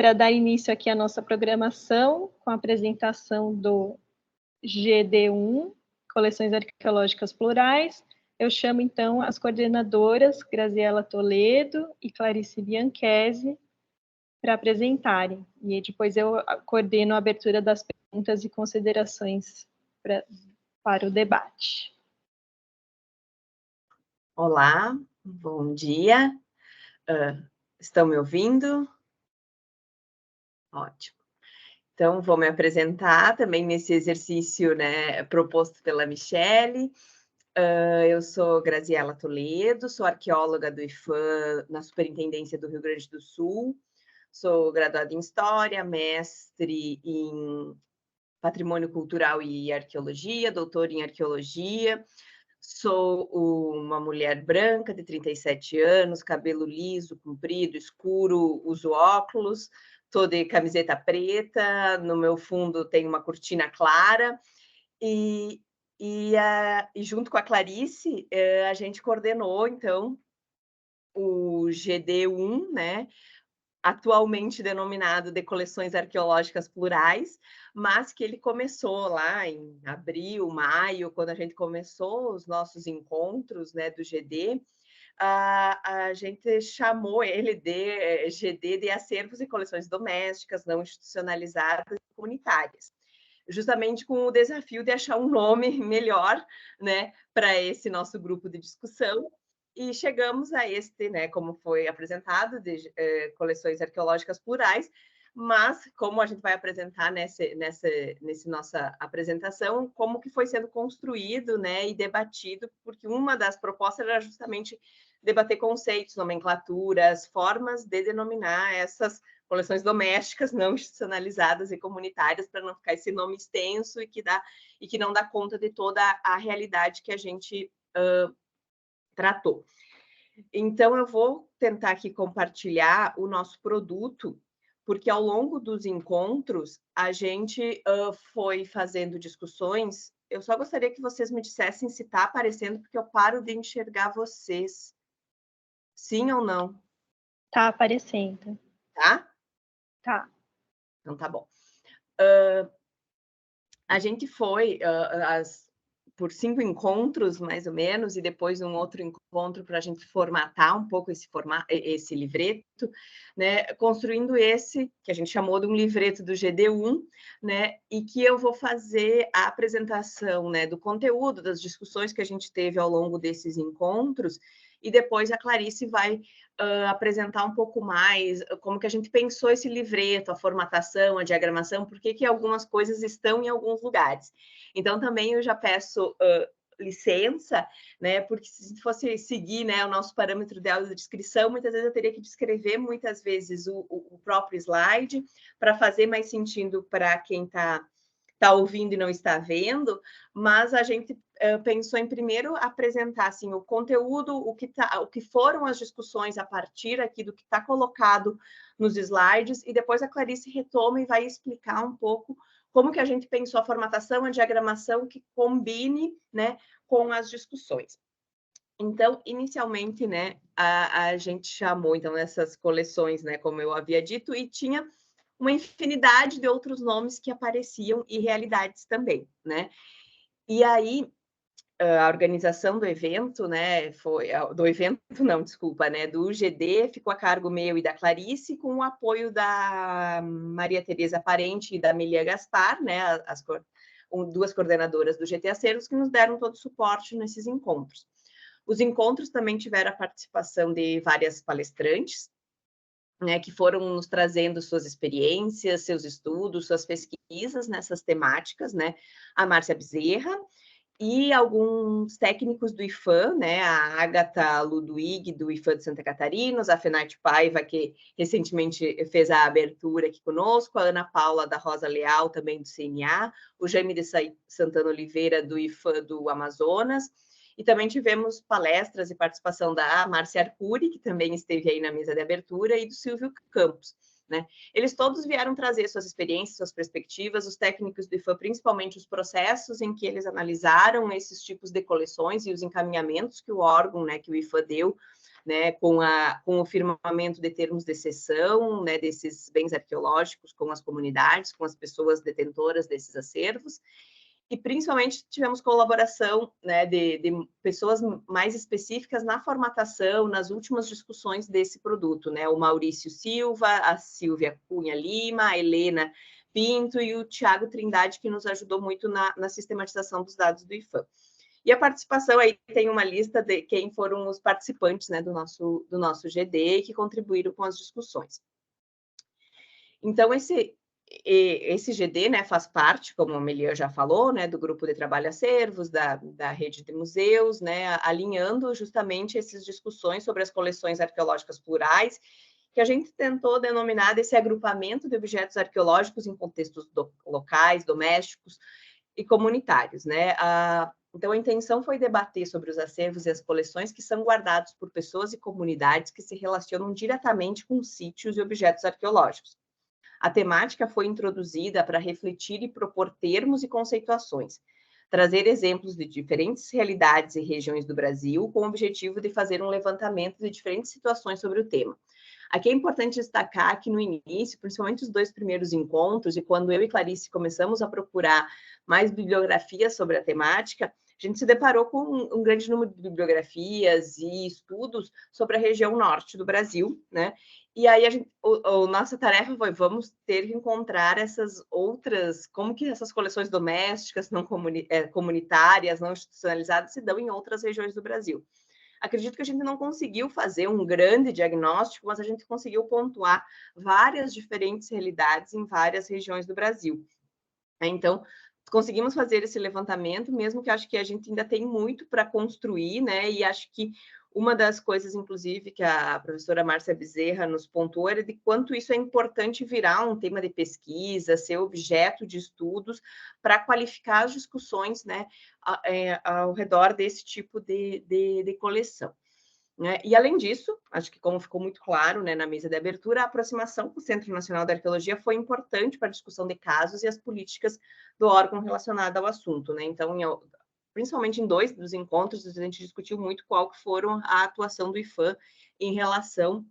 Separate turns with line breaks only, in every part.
para dar início aqui à nossa programação, com a apresentação do GD1, Coleções Arqueológicas Plurais, eu chamo, então, as coordenadoras Graziela Toledo e Clarice Bianchesi para apresentarem. E depois eu coordeno a abertura das perguntas e considerações para o debate.
Olá, bom dia. Estão me ouvindo? Ótimo. Então, vou me apresentar também nesse exercício, né, proposto pela Michele. Eu sou Graziela Toledo, sou arqueóloga do IFAM na Superintendência do Rio Grande do Sul. Sou graduada em História, mestre em Patrimônio Cultural e Arqueologia, doutora em Arqueologia. Sou uma mulher branca de 37 anos, cabelo liso, comprido, escuro, uso óculos, estou de camiseta preta, no meu fundo tem uma cortina clara, e junto com a Clarice, a gente coordenou, então, o GD1, né? Atualmente denominado de Coleções Arqueológicas Plurais, mas que ele começou lá em abril, maio, quando a gente começou os nossos encontros, né, do GD, a gente chamou ele de GD de Acervos e Coleções Domésticas Não Institucionalizadas e Comunitárias, justamente com o desafio de achar um nome melhor, né, para esse nosso grupo de discussão. E chegamos a este, né, como foi apresentado, de coleções arqueológicas plurais, mas como a gente vai apresentar nessa nossa apresentação, como que foi sendo construído, né, e debatido, porque uma das propostas era justamente debater conceitos, nomenclaturas, formas de denominar essas coleções domésticas não institucionalizadas e comunitárias, para não ficar esse nome extenso e que não dá conta de toda a realidade que a gente tratou. Então, eu vou tentar aqui compartilhar o nosso produto, porque ao longo dos encontros, a gente foi fazendo discussões. Eu só gostaria que vocês me dissessem se está aparecendo, porque eu paro de enxergar vocês. Sim ou não?
Está aparecendo.
Tá?
Tá.
Então, tá bom. A gente foi por 5 encontros, mais ou menos, e depois um outro encontro para a gente formatar um pouco esse livreto, né, construindo esse, que a gente chamou de um livreto do GD1, né, e que eu vou fazer a apresentação, né, do conteúdo, das discussões que a gente teve ao longo desses encontros, e depois a Clarice vai apresentar um pouco mais como que a gente pensou esse livreto, a formatação, a diagramação, por que algumas coisas estão em alguns lugares. Então, também eu já peço licença, né, porque se fosse seguir, né, o nosso parâmetro de audiodescrição, muitas vezes eu teria que descrever muitas vezes o próprio slide para fazer mais sentido para quem está ouvindo e não está vendo, mas a gente pensou em primeiro apresentar assim, o conteúdo, o que foram as discussões a partir aqui do que está colocado nos slides, e depois a Clarice retoma e vai explicar um pouco como que a gente pensou a formatação, a diagramação que combine, né, com as discussões. Então, inicialmente, né, a gente chamou então essas coleções, né, como eu havia dito, e tinha uma infinidade de outros nomes que apareciam e realidades também, né? E aí a organização do evento, né, do GD, ficou a cargo meu e da Clarice, com o apoio da Maria Tereza Parente e da Amelia Gaspar, né, duas coordenadoras do GT Acervos, que nos deram todo o suporte nesses encontros. Os encontros também tiveram a participação de várias palestrantes, né, que foram nos trazendo suas experiências, seus estudos, suas pesquisas nessas temáticas, né? A Márcia Bezerra e alguns técnicos do IFAM, né? A Agatha Ludwig, do IFAM de Santa Catarina, a Fenate Paiva, que recentemente fez a abertura aqui conosco, a Ana Paula da Rosa Leal, também do CNA, o Jaime de Santana Oliveira, do IFAM do Amazonas. E também tivemos palestras e participação da Márcia Arcuri, que também esteve aí na mesa de abertura, e do Silvio Campos, né? Eles todos vieram trazer suas experiências, suas perspectivas, os técnicos do IFAM, principalmente os processos em que eles analisaram esses tipos de coleções e os encaminhamentos que o órgão, né, que o IFAM deu né, com o firmamento de termos de cessão, né, desses bens arqueológicos com as comunidades, com as pessoas detentoras desses acervos, e principalmente tivemos colaboração, né, de pessoas mais específicas na formatação, nas últimas discussões desse produto, né, o Maurício Silva, a Silvia Cunha Lima, a Helena Pinto e o Tiago Trindade, que nos ajudou muito na sistematização dos dados do IFAM. E a participação aí tem uma lista de quem foram os participantes, né, do nosso GD que contribuíram com as discussões. Então, esse GD, né, faz parte, como a Melia já falou, né, do grupo de trabalho acervos, da rede de museus, né, alinhando justamente essas discussões sobre as coleções arqueológicas plurais, que a gente tentou denominar desse agrupamento de objetos arqueológicos em contextos locais, domésticos e comunitários, né? Então, a intenção foi debater sobre os acervos e as coleções que são guardados por pessoas e comunidades que se relacionam diretamente com sítios e objetos arqueológicos. A temática foi introduzida para refletir e propor termos e conceituações, trazer exemplos de diferentes realidades e regiões do Brasil, com o objetivo de fazer um levantamento de diferentes situações sobre o tema. Aqui é importante destacar que no início, principalmente os 2 primeiros encontros, e quando eu e Clarice começamos a procurar mais bibliografias sobre a temática, a gente se deparou com um grande número de bibliografias e estudos sobre a região norte do Brasil, né? E aí a nossa tarefa foi, vamos ter que encontrar essas outras, como que essas coleções domésticas, não comunitárias, não institucionalizadas, se dão em outras regiões do Brasil. Acredito que a gente não conseguiu fazer um grande diagnóstico, mas a gente conseguiu pontuar várias diferentes realidades em várias regiões do Brasil. Então, conseguimos fazer esse levantamento, mesmo que acho que a gente ainda tem muito para construir, né? E acho que uma das coisas, inclusive, que a professora Márcia Bezerra nos pontuou era de quanto isso é importante virar um tema de pesquisa, ser objeto de estudos para qualificar as discussões, né, ao redor desse tipo de coleção. Né? E, além disso, acho que como ficou muito claro, né, na mesa de abertura, a aproximação com o Centro Nacional da Arqueologia foi importante para a discussão de casos e as políticas do órgão relacionado ao assunto. Né? Então, principalmente em 2 dos encontros, a gente discutiu muito qual que foram a atuação do IFAM em relação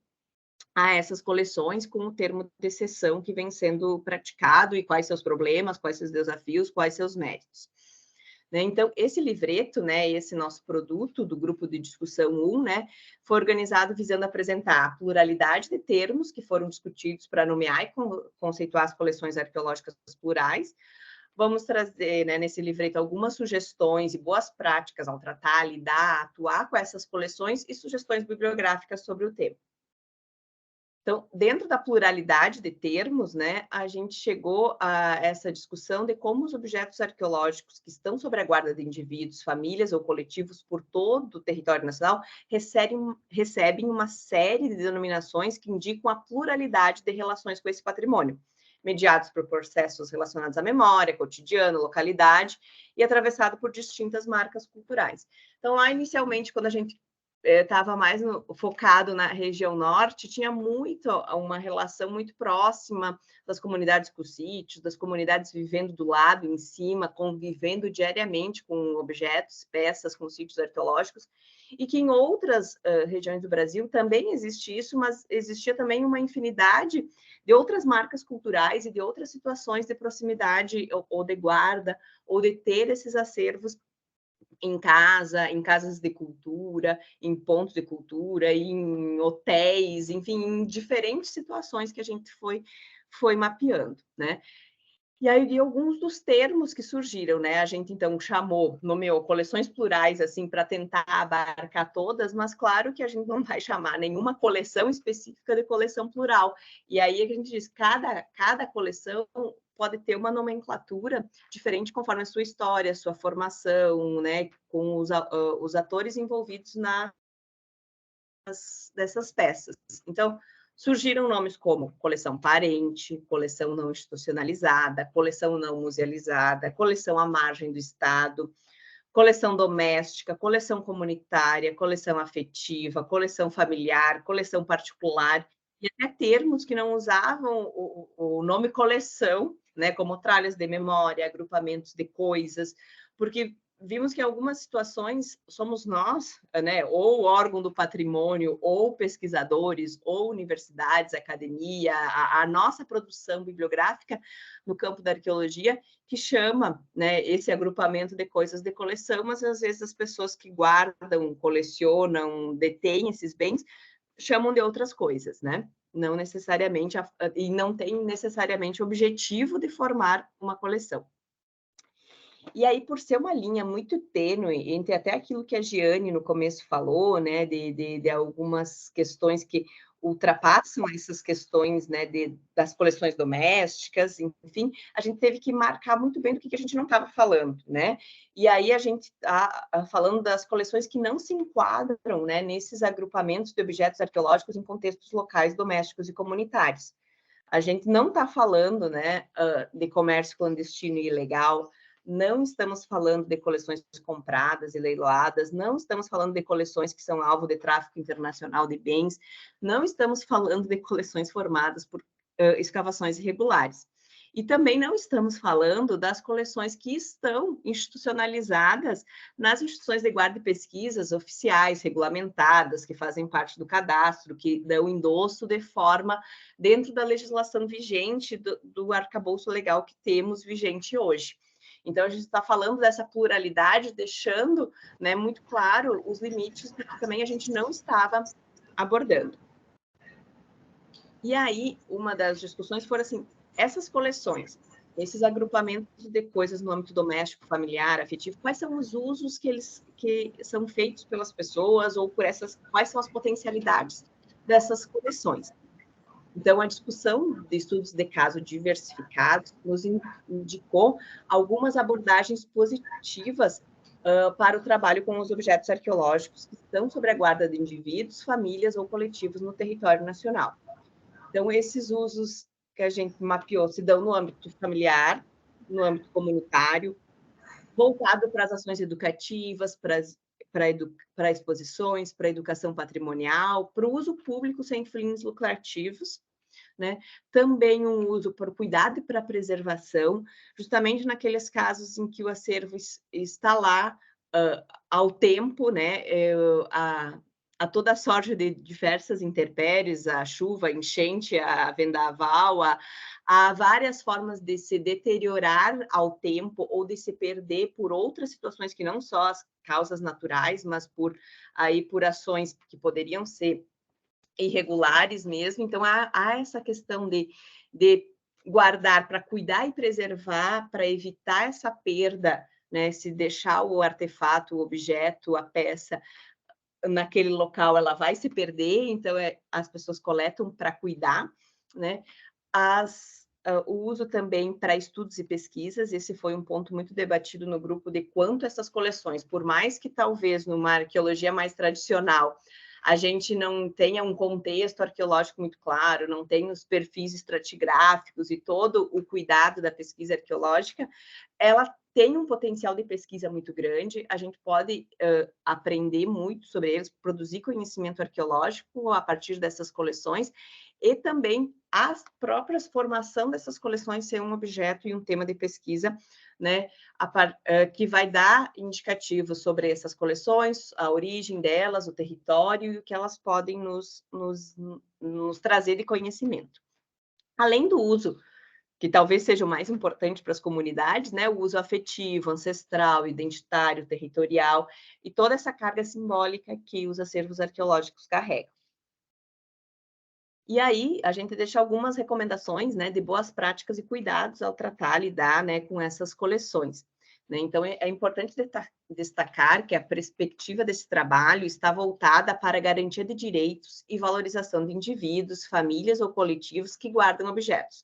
a essas coleções, com o termo de cessão que vem sendo praticado e quais seus problemas, quais seus desafios, quais seus méritos. Né? Então, esse livreto, né, esse nosso produto do grupo de discussão 1, né, foi organizado visando apresentar a pluralidade de termos que foram discutidos para nomear e conceituar as coleções arqueológicas plurais. Vamos trazer, né, nesse livreto algumas sugestões e boas práticas ao tratar, lidar, atuar com essas coleções e sugestões bibliográficas sobre o tema. Então, dentro da pluralidade de termos, né, a gente chegou a essa discussão de como os objetos arqueológicos que estão sob a guarda de indivíduos, famílias ou coletivos por todo o território nacional recebem uma série de denominações que indicam a pluralidade de relações com esse patrimônio, mediados por processos relacionados à memória, cotidiano, localidade e atravessado por distintas marcas culturais. Então, lá inicialmente, quando a gente estava mais focado na região norte, tinha uma relação muito próxima das comunidades com os sítios, das comunidades vivendo do lado, em cima, convivendo diariamente com objetos, peças, com sítios arqueológicos, e que em outras regiões do Brasil também existe isso, mas existia também uma infinidade de outras marcas culturais e de outras situações de proximidade ou de guarda, ou de ter esses acervos em casas de cultura, em pontos de cultura, em hotéis, enfim, em diferentes situações que a gente foi mapeando, né? E aí, alguns dos termos que surgiram, né? A gente, então, nomeou coleções plurais, assim, para tentar abarcar todas, mas claro que a gente não vai chamar nenhuma coleção específica de coleção plural. E aí a gente diz, cada coleção pode ter uma nomenclatura diferente conforme a sua história, a sua formação, né? Com os atores envolvidos dessas peças. Então, surgiram nomes como coleção parente, coleção não institucionalizada, coleção não musealizada, coleção à margem do Estado, coleção doméstica, coleção comunitária, coleção afetiva, coleção familiar, coleção particular, e até termos que não usavam o nome coleção, né, como tralhas de memória, agrupamentos de coisas, porque vimos que em algumas situações somos nós, né, ou órgão do patrimônio, ou pesquisadores, ou universidades, academia, a nossa produção bibliográfica no campo da arqueologia, que chama, né, esse agrupamento de coisas de coleção, mas às vezes as pessoas que guardam, colecionam, detêm esses bens, chamam de outras coisas, né? Não necessariamente, e não tem necessariamente o objetivo de formar uma coleção. E aí, por ser uma linha muito tênue entre até aquilo que a Giane no começo falou, né, de algumas questões que ultrapassam essas questões, né, das coleções domésticas, enfim, a gente teve que marcar muito bem do que a gente não estava falando, né? E aí a gente está falando das coleções que não se enquadram, né, nesses agrupamentos de objetos arqueológicos em contextos locais, domésticos e comunitários. A gente não está falando, né, de comércio clandestino e ilegal, não estamos falando de coleções compradas e leiloadas, não estamos falando de coleções que são alvo de tráfico internacional de bens, não estamos falando de coleções formadas por escavações irregulares. E também não estamos falando das coleções que estão institucionalizadas nas instituições de guarda e pesquisas oficiais, regulamentadas, que fazem parte do cadastro, que dão endosso de forma dentro da legislação vigente do arcabouço legal que temos vigente hoje. Então, a gente está falando dessa pluralidade, deixando, né, muito claro os limites que também a gente não estava abordando. E aí, uma das discussões foi assim, essas coleções, esses agrupamentos de coisas no âmbito doméstico, familiar, afetivo, quais são os usos que são feitos pelas pessoas ou por essas, quais são as potencialidades dessas coleções? Então, a discussão de estudos de caso diversificados nos indicou algumas abordagens positivas para o trabalho com os objetos arqueológicos que estão sob a guarda de indivíduos, famílias ou coletivos no território nacional. Então, esses usos que a gente mapeou se dão no âmbito familiar, no âmbito comunitário, voltado para as ações educativas, para exposições, para educação patrimonial, para o uso público sem fins lucrativos, né? Também um uso para o cuidado e para a preservação, justamente naqueles casos em que o acervo está lá ao tempo, né? A toda sorte de diversas intempéries, a chuva, a enchente, a vendaval, há várias formas de se deteriorar ao tempo ou de se perder por outras situações que não só as causas naturais, mas por ações que poderiam ser irregulares mesmo. Então, há essa questão de guardar para cuidar e preservar, para evitar essa perda, né? Se deixar o artefato, o objeto, a peça naquele local, ela vai se perder, então as pessoas coletam para cuidar, né? O uso também para estudos e pesquisas, esse foi um ponto muito debatido no grupo, de quanto essas coleções, por mais que talvez numa arqueologia mais tradicional, a gente não tenha um contexto arqueológico muito claro, não tem os perfis estratigráficos e todo o cuidado da pesquisa arqueológica, ela tem um potencial de pesquisa muito grande, a gente pode aprender muito sobre eles, produzir conhecimento arqueológico a partir dessas coleções, e também a própria formação dessas coleções ser um objeto e um tema de pesquisa, né, que vai dar indicativos sobre essas coleções, a origem delas, o território e o que elas podem nos trazer de conhecimento. Além do uso, que talvez seja o mais importante para as comunidades, né, o uso afetivo, ancestral, identitário, territorial e toda essa carga simbólica que os acervos arqueológicos carregam. E aí, a gente deixa algumas recomendações, né, de boas práticas e cuidados ao tratar, lidar, né, com essas coleções. Né? Então, é importante destacar que a perspectiva desse trabalho está voltada para a garantia de direitos e valorização de indivíduos, famílias ou coletivos que guardam objetos,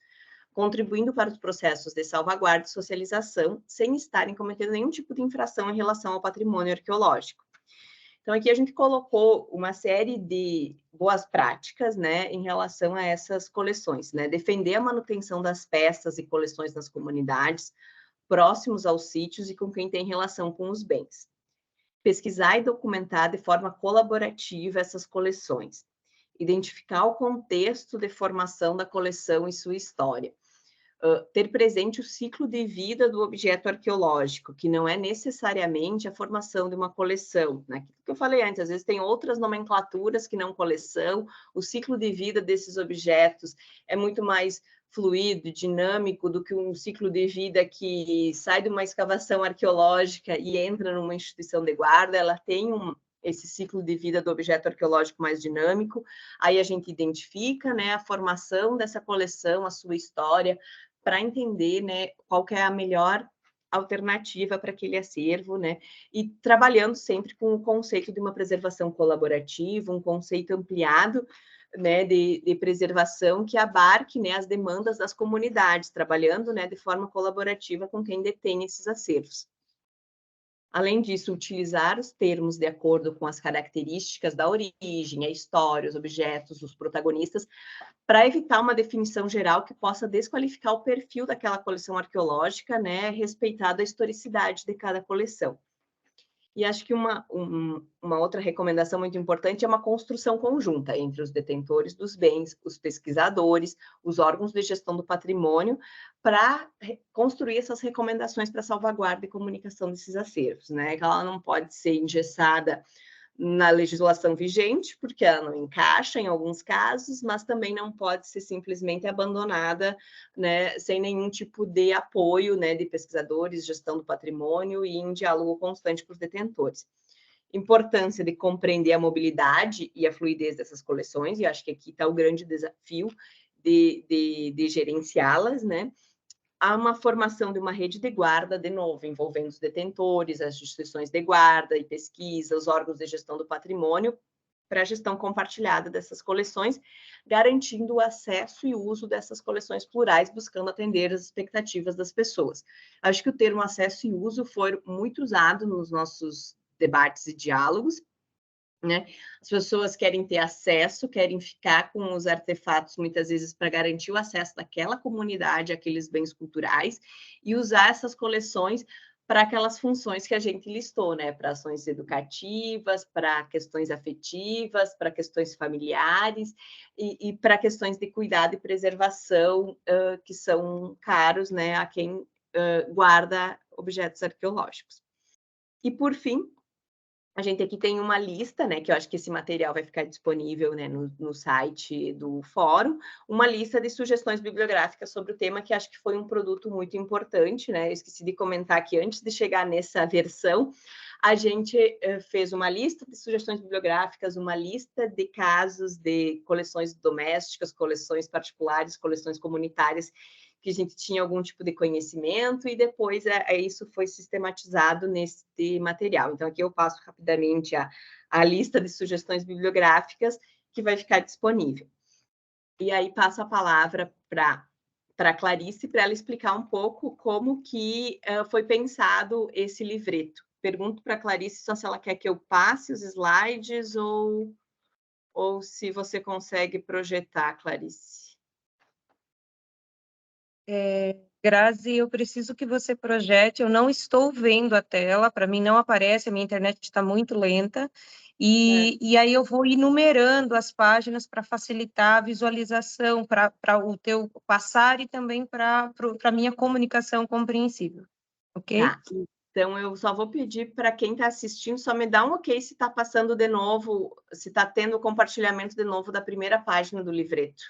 contribuindo para os processos de salvaguarda e socialização, sem estarem cometendo nenhum tipo de infração em relação ao patrimônio arqueológico. Então, aqui a gente colocou uma série de boas práticas, né, em relação a essas coleções, né? Defender a manutenção das peças e coleções nas comunidades, próximos aos sítios e com quem tem relação com os bens. Pesquisar e documentar de forma colaborativa essas coleções. Identificar o contexto de formação da coleção e sua história. ter presente o ciclo de vida do objeto arqueológico, que não é necessariamente a formação de uma coleção, né? Aquilo que eu falei antes, às vezes tem outras nomenclaturas que não coleção, o ciclo de vida desses objetos é muito mais fluido, dinâmico, do que um ciclo de vida que sai de uma escavação arqueológica e entra numa instituição de guarda. Ela tem esse ciclo de vida do objeto arqueológico mais dinâmico. Aí a gente identifica, né, a formação dessa coleção, a sua história, para entender, né, qual que é a melhor alternativa para aquele acervo, né, e trabalhando sempre com o conceito de uma preservação colaborativa, um conceito ampliado, né, de preservação que abarque, né, as demandas das comunidades, trabalhando, né, de forma colaborativa com quem detém esses acervos. Além disso, utilizar os termos de acordo com as características da origem, a história, os objetos, os protagonistas, para evitar uma definição geral que possa desqualificar o perfil daquela coleção arqueológica, né, respeitado a historicidade de cada coleção. E acho que uma outra recomendação muito importante é uma construção conjunta entre os detentores dos bens, os pesquisadores, os órgãos de gestão do patrimônio, para construir essas recomendações para salvaguarda e comunicação desses acervos, né? Que ela não pode ser engessada na legislação vigente, porque ela não encaixa em alguns casos, mas também não pode ser simplesmente abandonada, né, sem nenhum tipo de apoio, né, de pesquisadores, gestão do patrimônio e em diálogo constante com os detentores. Importância de compreender a mobilidade e a fluidez dessas coleções, e acho que aqui está o grande desafio de gerenciá-las, né? Há uma formação de uma rede de guarda, de novo, envolvendo os detentores, as instituições de guarda e pesquisa, os órgãos de gestão do patrimônio, para a gestão compartilhada dessas coleções, garantindo o acesso e uso dessas coleções plurais, buscando atender as expectativas das pessoas. Acho que o termo acesso e uso foi muito usado nos nossos debates e diálogos, né? As pessoas querem ter acesso, querem ficar com os artefatos, muitas vezes, para garantir o acesso daquela comunidade àqueles bens culturais e usar essas coleções para aquelas funções que a gente listou, né? Para ações educativas, para questões afetivas, para questões familiares e para questões de cuidado e preservação que são caros, né? A quem guarda objetos arqueológicos. E, por fim, a gente aqui tem uma lista, né, que eu acho que esse material vai ficar disponível, né, no site do fórum, uma lista de sugestões bibliográficas sobre o tema, que acho que foi um produto muito importante, né, eu esqueci de comentar que antes de chegar nessa versão, a gente fez uma lista de sugestões bibliográficas, uma lista de casos de coleções domésticas, coleções particulares, coleções comunitárias, que a gente tinha algum tipo de conhecimento e depois isso foi sistematizado nesse material. Então, aqui eu passo rapidamente a lista de sugestões bibliográficas que vai ficar disponível. E aí passo a palavra para a Clarice, para ela explicar um pouco como que foi pensado esse livreto. Pergunto para a Clarice só se ela quer que eu passe os slides ou se você consegue projetar, Clarice.
Grazi, eu preciso que você projete, eu não estou vendo a tela, para mim não aparece, a minha internet está muito lenta, e aí eu vou ir numerando as páginas para facilitar a visualização, para o teu passar e também para a minha comunicação compreensível, ok?
Tá. Então, eu só vou pedir para quem está assistindo, só me dá um ok se está passando de novo, se está tendo o compartilhamento de novo da primeira página do livreto.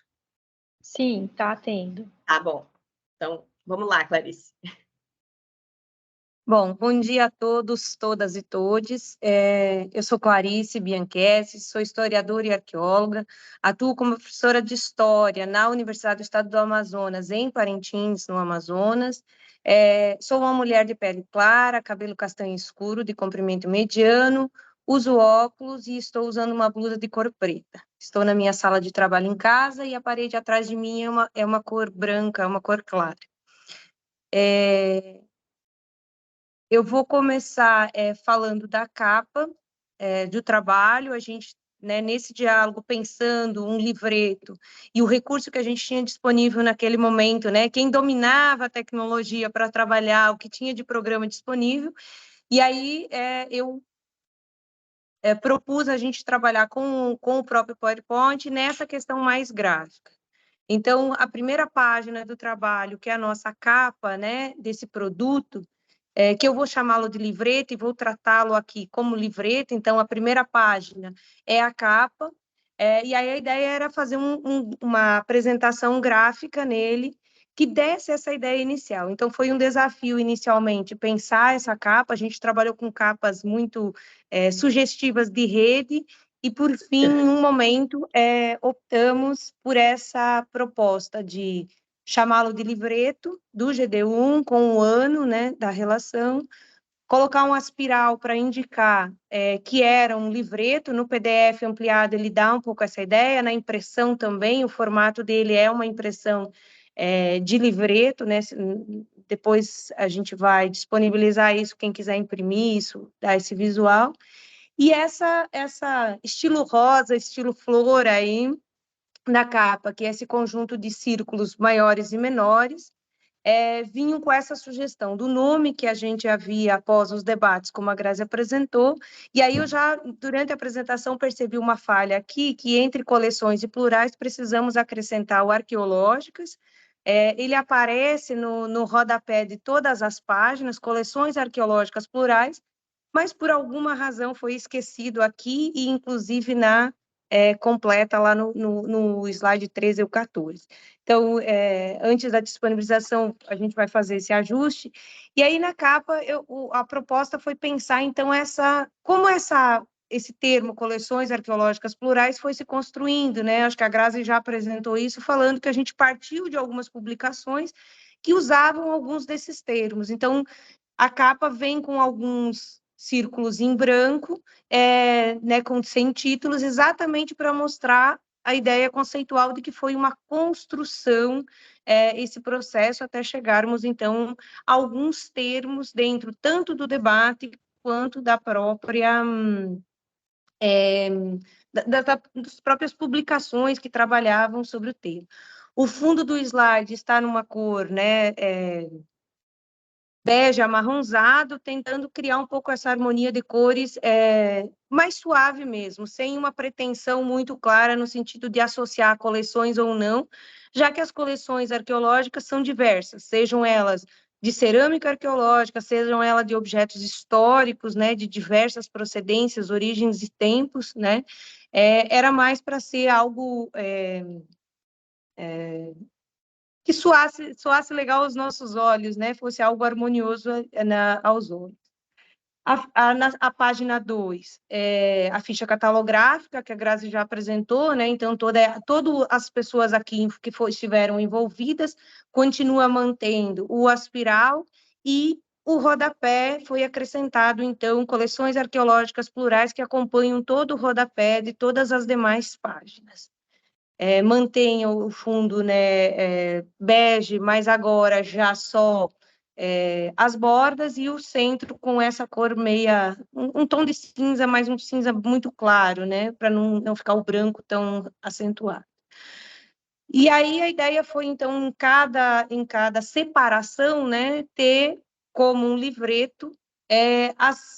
Sim, está tendo.
Tá bom. Então, vamos lá, Clarice.
Bom dia a todos, todas e todes. Eu sou Clarice Bianchessi, sou historiadora e arqueóloga, atuo como professora de História na Universidade do Estado do Amazonas, em Parintins, no Amazonas. Sou uma mulher de pele clara, cabelo castanho escuro, de comprimento mediano, uso óculos e estou usando uma blusa de cor preta. Estou na minha sala de trabalho em casa e a parede atrás de mim é uma cor branca, uma cor clara. Eu vou começar falando da capa do trabalho, a gente, né, nesse diálogo, pensando um livreto e o recurso que a gente tinha disponível naquele momento, né, quem dominava a tecnologia para trabalhar, o que tinha de programa disponível, e aí eu propus a gente trabalhar com o próprio PowerPoint nessa questão mais gráfica. Então, a primeira página do trabalho, que é a nossa capa, né, desse produto, que eu vou chamá-lo de livreto e vou tratá-lo aqui como livreto. Então, a primeira página é a capa, e aí a ideia era fazer uma apresentação gráfica nele que desse essa ideia inicial. Então, foi um desafio inicialmente pensar essa capa. A gente trabalhou com capas muito sugestivas de rede e, por fim, em um momento, optamos por essa proposta de chamá-lo de livreto do GD1 com o ano, né, da relação, colocar uma espiral para indicar que era um livreto. No PDF ampliado ele dá um pouco essa ideia, na impressão também, o formato dele é uma impressão de livreto, né? Depois a gente vai disponibilizar isso, quem quiser imprimir isso, dar esse visual. E essa estilo rosa, estilo flor aí, na capa, que é esse conjunto de círculos maiores e menores, vinham com essa sugestão do nome que a gente havia após os debates, como a Grazi apresentou, e aí eu já, durante a apresentação, percebi uma falha aqui, que entre coleções e plurais precisamos acrescentar o arqueológicas. Ele aparece no rodapé de todas as páginas, coleções arqueológicas plurais, mas por alguma razão foi esquecido aqui e, inclusive, na completa lá no slide 13 ou 14. Então, antes da disponibilização, a gente vai fazer esse ajuste. E aí, na capa, a proposta foi pensar, então, como esse termo, coleções arqueológicas plurais, foi se construindo, né? Acho que a Grazi já apresentou isso, falando que a gente partiu de algumas publicações que usavam alguns desses termos. Então, a capa vem com alguns círculos em branco, né, sem títulos, exatamente para mostrar a ideia conceitual de que foi uma construção esse processo até chegarmos, então, a alguns termos dentro tanto do debate quanto da própria das próprias publicações que trabalhavam sobre o tema. O fundo do slide está numa cor, né, bege amarronzado, tentando criar um pouco essa harmonia de cores mais suave mesmo, sem uma pretensão muito clara no sentido de associar coleções ou não, já que as coleções arqueológicas são diversas, sejam elas de cerâmica arqueológica, sejam elas de objetos históricos, né, de diversas procedências, origens e tempos, né, era mais para ser algo que soasse legal aos nossos olhos, né? Fosse algo harmonioso aos olhos. A página 2 a ficha catalográfica, que a Grazi já apresentou, né? Então, todas as pessoas aqui que estiveram envolvidas continua mantendo o aspiral e o rodapé foi acrescentado, então, coleções arqueológicas plurais que acompanham todo o rodapé de todas as demais páginas. Mantenha o fundo, né, bege, mas agora já só as bordas e o centro com essa cor meia, um tom de cinza, mas um cinza muito claro, né, para não ficar o branco tão acentuado. E aí a ideia foi, então, em cada separação, né, ter como um livreto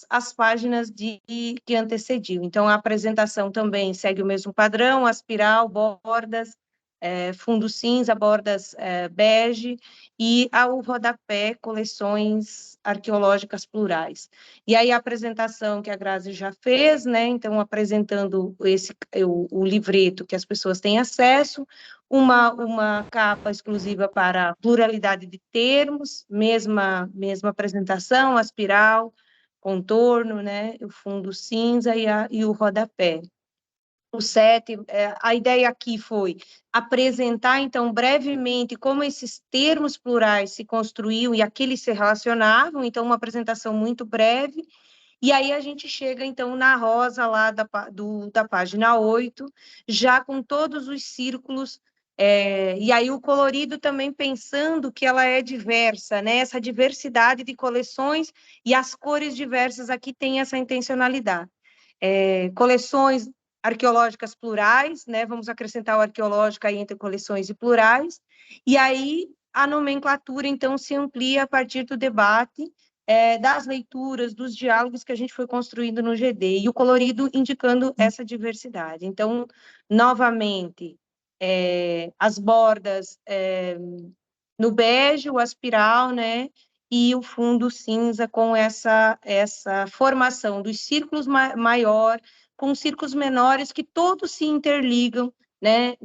as páginas que antecediam. Então, a apresentação também segue o mesmo padrão, aspiral, bordas, fundo cinza, bordas bege, e ao rodapé, coleções arqueológicas plurais. E aí a apresentação que a Grazi já fez, né, então, apresentando o livreto que as pessoas têm acesso, uma capa exclusiva para pluralidade de termos, mesma apresentação, aspiral, contorno, né, o fundo cinza e o rodapé. O 7, a ideia aqui foi apresentar, então, brevemente como esses termos plurais se construíam e aqueles se relacionavam, então, uma apresentação muito breve. E aí a gente chega, então, na rosa lá da página 8, já com todos os círculos, e aí o colorido também pensando que ela é diversa, né? Essa diversidade de coleções e as cores diversas aqui tem essa intencionalidade. Coleções arqueológicas plurais, né? Vamos acrescentar o arqueológico aí entre coleções e plurais, e aí a nomenclatura, então, se amplia a partir do debate, das leituras, dos diálogos que a gente foi construindo no GD, e o colorido indicando essa diversidade. Então, novamente, as bordas no bege, o aspiral, né? E o fundo cinza com essa formação dos círculos maior com círculos menores que todos se interligam, né?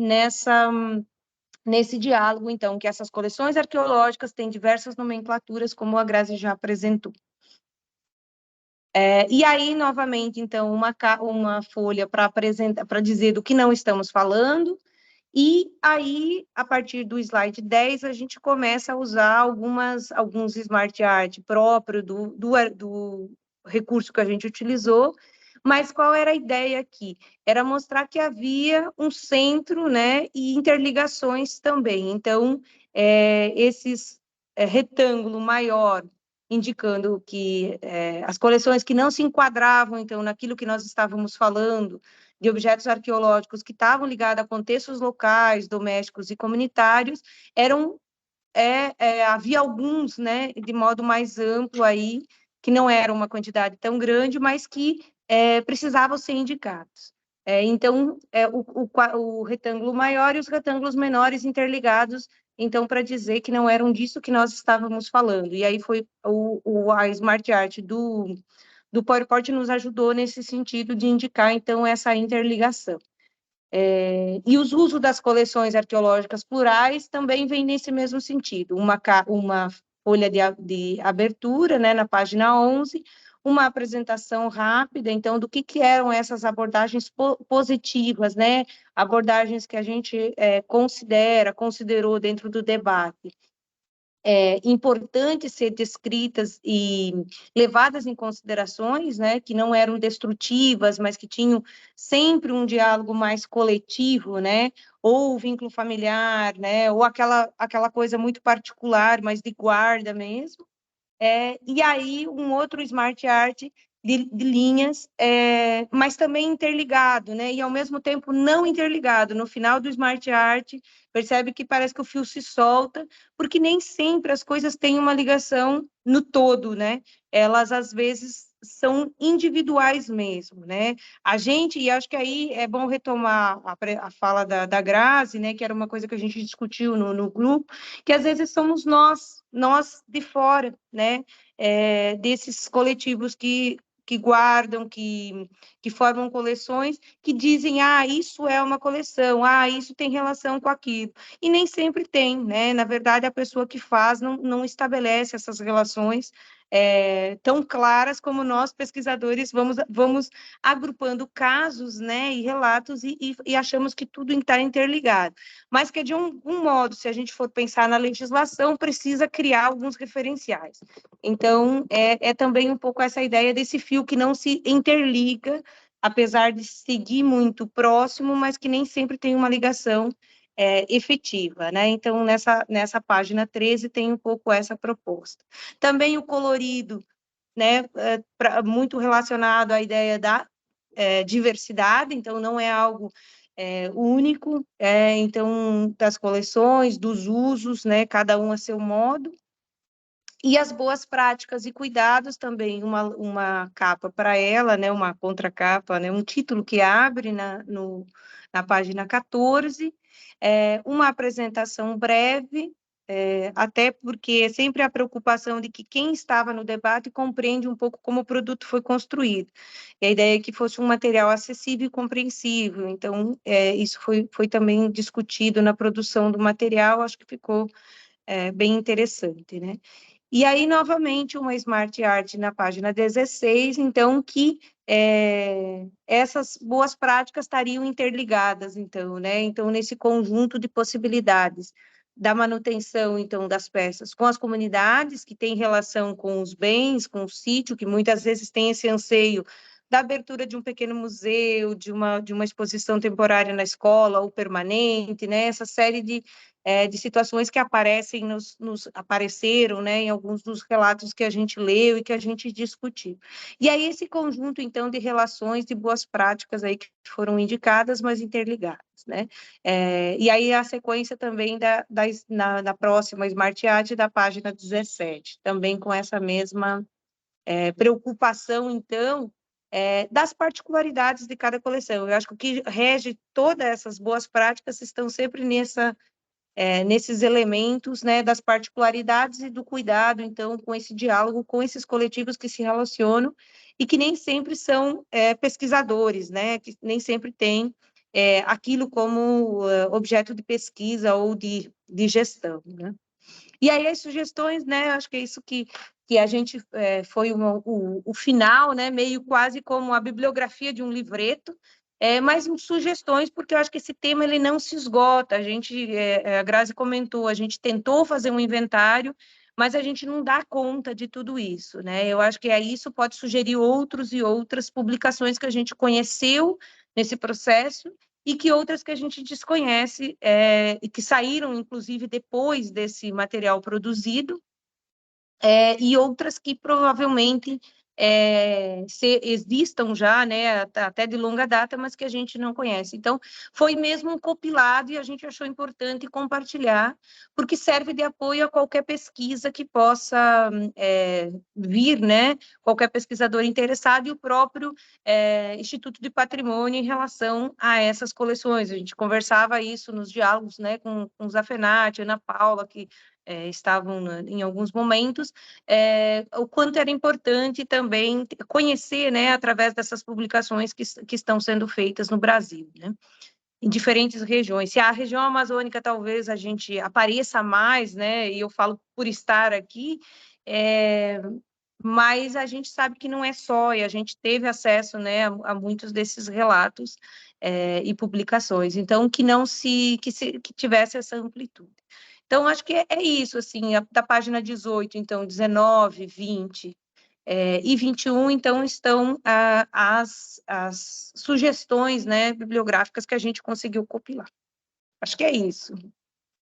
Nesse diálogo, então, que essas coleções arqueológicas têm diversas nomenclaturas, como a Grazi já apresentou. E aí, novamente, então, uma folha para apresentar, para dizer do que não estamos falando, e aí, a partir do slide 10, a gente começa a usar alguns smart art próprio do recurso que a gente utilizou, mas qual era a ideia aqui? Era mostrar que havia um centro, né, e interligações também. Então, esses retângulo maior, indicando que as coleções que não se enquadravam, então, naquilo que nós estávamos falando, de objetos arqueológicos que estavam ligados a contextos locais, domésticos e comunitários, havia alguns, né, de modo mais amplo aí, que não era uma quantidade tão grande, mas que precisavam ser indicados. Então, o retângulo maior e os retângulos menores interligados, então, para dizer que não eram disso que nós estávamos falando. E aí foi a Smart Art do PowerPoint nos ajudou nesse sentido de indicar, então, essa interligação. E os usos das coleções arqueológicas plurais também vem nesse mesmo sentido. Uma folha de abertura, né, na página 11, uma apresentação rápida, então, do que eram essas abordagens positivas, né, abordagens que a gente considerou dentro do debate. Importante ser descritas e levadas em considerações, né, que não eram destrutivas, mas que tinham sempre um diálogo mais coletivo, né, ou o vínculo familiar, né, ou aquela coisa muito particular, mas de guarda mesmo. E aí, um outro smart art de linhas, mas também interligado, né? E ao mesmo tempo não interligado. No final do smart art, percebe que parece que o fio se solta, porque nem sempre as coisas têm uma ligação no todo, né? Elas, às vezes, são individuais mesmo, né? A gente, e acho que aí é bom retomar a fala da Grazi, né? Que era uma coisa que a gente discutiu no grupo, que às vezes somos nós de fora, né? Desses coletivos que guardam, que formam coleções, que dizem, isso é uma coleção, isso tem relação com aquilo. E nem sempre tem, né? Na verdade, a pessoa que faz não estabelece essas relações tão claras como nós, pesquisadores, vamos agrupando casos, né, e relatos e achamos que tudo está interligado. Mas que, de algum modo, se a gente for pensar na legislação, precisa criar alguns referenciais. Então, é também um pouco essa ideia desse fio que não se interliga, apesar de seguir muito próximo, mas que nem sempre tem uma ligação efetiva, né? Então, nessa página 13 tem um pouco essa proposta. Também o colorido, né? Muito relacionado à ideia da diversidade, então não é algo único, então, das coleções, dos usos, né? Cada um a seu modo. E as boas práticas e cuidados também, uma capa para ela, né, uma contracapa, né, um título que abre na página 14, uma apresentação breve, até porque é sempre a preocupação de que quem estava no debate compreende um pouco como o produto foi construído. E a ideia é que fosse um material acessível e compreensível, então, isso foi também discutido na produção do material, acho que ficou bem interessante, né? E aí, novamente, uma Smart Art na página 16, então, que essas boas práticas estariam interligadas, então, né? Então, nesse conjunto de possibilidades da manutenção, então, das peças com as comunidades, que têm relação com os bens, com o sítio, que muitas vezes tem esse anseio da abertura de um pequeno museu, de uma exposição temporária na escola ou permanente, né? Essa série de situações que apareceram, né, em alguns dos relatos que a gente leu e que a gente discutiu. E aí esse conjunto, então, de relações e boas práticas aí que foram indicadas, mas interligadas, né? E aí a sequência também na próxima Smart Art da página 17, também com essa mesma preocupação, então, das particularidades de cada coleção. Eu acho que o que rege todas essas boas práticas estão sempre nesses elementos, né, das particularidades e do cuidado, então, com esse diálogo, com esses coletivos que se relacionam e que nem sempre são pesquisadores, né, que nem sempre têm aquilo como objeto de pesquisa ou de gestão, né? E aí as sugestões, né, acho que é isso que a gente foi o final, né, meio quase como a bibliografia de um livreto, mas sugestões, porque eu acho que esse tema ele não se esgota. A gente, a Grazi comentou, a gente tentou fazer um inventário, mas a gente não dá conta de tudo isso, né? Eu acho que isso pode sugerir outros e outras publicações que a gente conheceu nesse processo e que outras que a gente desconhece e que saíram, inclusive, depois desse material produzido, e outras que provavelmente existam já, né, até de longa data, mas que a gente não conhece. Então, foi mesmo um compilado e a gente achou importante compartilhar, porque serve de apoio a qualquer pesquisa que possa vir, né, qualquer pesquisador interessado e o próprio Instituto de Patrimônio em relação a essas coleções. A gente conversava isso nos diálogos, né, com o Zafenati, Ana Paula, que estavam em alguns momentos, o quanto era importante também conhecer, né, através dessas publicações que estão sendo feitas no Brasil, né, em diferentes regiões. Se a região amazônica talvez a gente apareça mais, né, e eu falo por estar aqui, mas a gente sabe que não é só, e a gente teve acesso, né, a muitos desses relatos e publicações, então que que tivesse essa amplitude. Então, acho que é isso, assim, da página 18, então, 19, 20 e 21, então, estão as sugestões, né, bibliográficas que a gente conseguiu compilar. Acho que é isso.